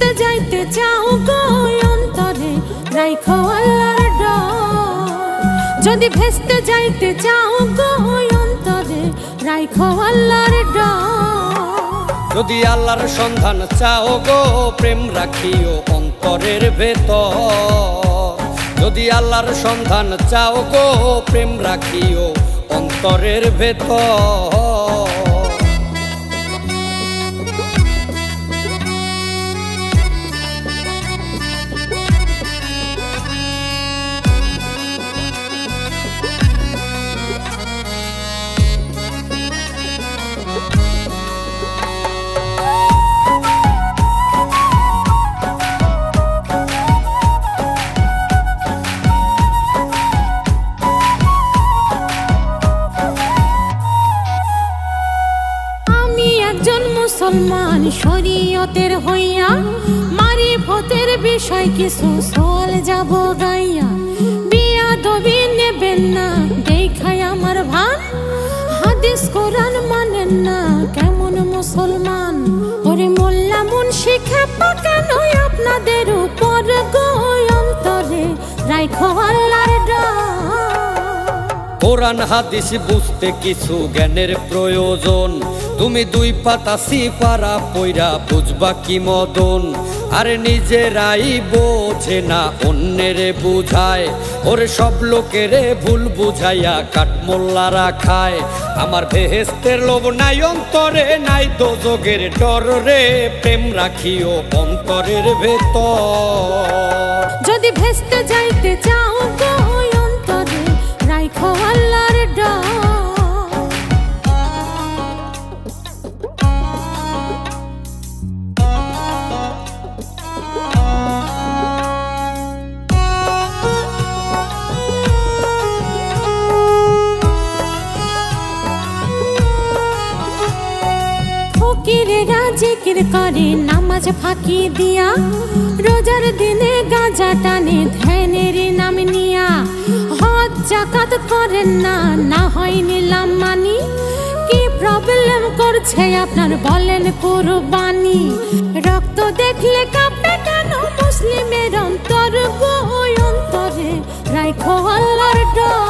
ভেস্তে যাইতে চাও গো অন্তরে রাইখো আল্লাহর ডর। যদি ভেস্তে যাইতে চাও গো অন্তরে রাইখো আল্লাহর ডর। যদি আল্লাহর সন্ধান চাও গো প্রেম রাখিও অন্তরের ভেতর। যদি আল্লাহর সন্ধান চাও গো প্রেম রাখিও অন্তরের ভেতর। মুসলমান শরীয়তের হইয়া মারিফতের বিষয় কিছু সোয়াল যাব গাইয়া। বিয়াদবি নেবেন না দেখাই আমার ভান, হাদিস কোরআন মানেন না কেমন মুসলমান। ওরে মোল্লা মুন্সি খেপা কেন আপনাদের উপর গো অন্তরে রাইখো আল্লাহর ডর। কোরআন হাদিস বুঝতে কিছু জ্ঞানের প্রয়োজন। তুমি দুই পাতা সিপারা পইরা বুঝবা কি মদন। আর নিজেরাই বোঝে না অন্যেরে বুঝায়। ওরে সব লোকেরে ভুল বুঝাইয়া কাঠমোল্লারা খায়। আমার বেহেস্তের লোভ নাই অন্তরে, নাই দোজখের ডর রে। প্রেম রাখিও অন্তরের ভেতর। যদি ভেস্তে যাইতে চাও গো অন্তরে রাইখো আল্লাহর ডর। ফকিরেরা জিকির করে নামাজ ফাঁকি দিয়া, রোজার দিনে গাঁজা টানে ধ্যানের নাম নিয়া। হজ জাকাত করেন না, না হয় নিলাম মানি। কি প্রবলেম করছে আপনার বলেন কুরবানি। রক্ত দেখলে কাঁপে কেন মুসলিমের অন্তর গো অন্তরে রাইখো আল্লাহর ডর।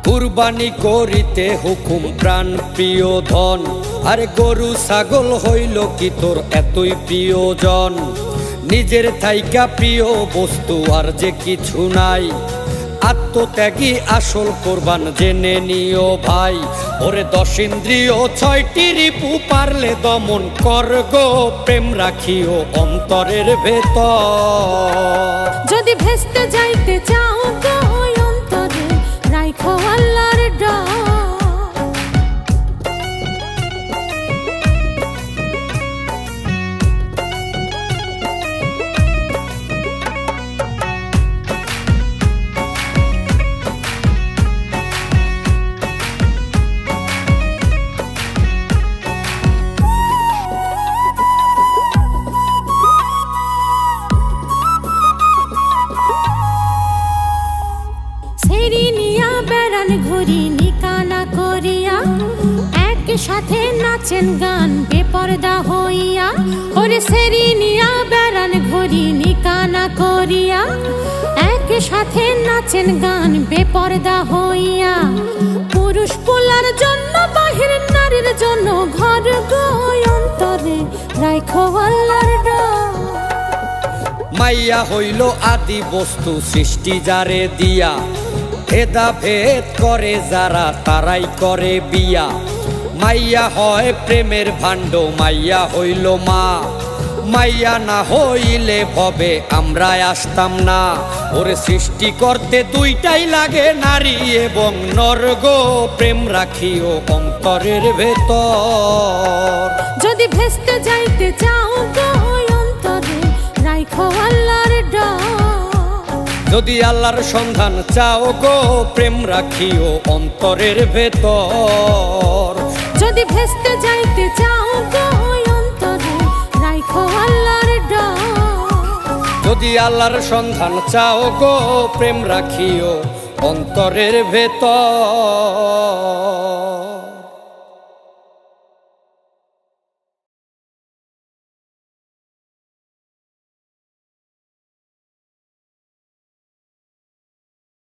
কুরবানি করিতে হুকুম প্রাণ প্রিয় ধন। আর গরু ছাগল হইল কি তোর এতই প্রিয়জন। নিজের থাইকা প্রিয় বস্তু আর যে কিছু নাই। আত্মত্যাগী আসল কোরবান জেনে নিও ভাই। ওরে 10 ইন্দ্রিয় 6টি রিপু পারলে দমন কর গো প্রেম রাখিও অন্তরের ভেতর। যদি ভেস্তে যাইতে চাও গো অন্তরে রাইখো আল্লাহর ডর। ঘুরি নিকানা করিয়া একসাথে নাচেন গান বেপরদা হইয়া। ওরে সেরি নিয়া বেড়ান ঘুরি নিকানা করিয়া একসাথে নাচেন গান বেপরদা হইয়া। পুরুষ পোলার জন্য বাহির নারীর জন্য ঘর গো অন্তরে রাইখো আল্লাহর ডর। মাইয়া হইল আদি বস্তু সৃষ্টি যারে দিয়া। ভেদা ভেদ করে যারা তারাই করে বিয়া। মাইয়া হয় প্রেমের ভাণ্ড, মাইয়া হইল মা। মাইয়া না হইলে ভবে আমরা আসতাম না। ওরে সৃষ্টি করতে দুইটাই লাগে নারী এবং নর গো প্রেম রাখিও অন্তরের ভেতর। যদি ভেস্তে যাইতে চাও গো অন্তরে রাইখো আল্লাহর ডর। যদি আল্লাহর সন্ধান চাও গো প্রেম রাখিও অন্তরের ভেতর। যদি ভেস্তে যাইতে চাও গো অন্তরে রাইখো আল্লাহর ডর। যদি আল্লাহর সন্ধান চাও গো প্রেম রাখিও অন্তরের ভেতর।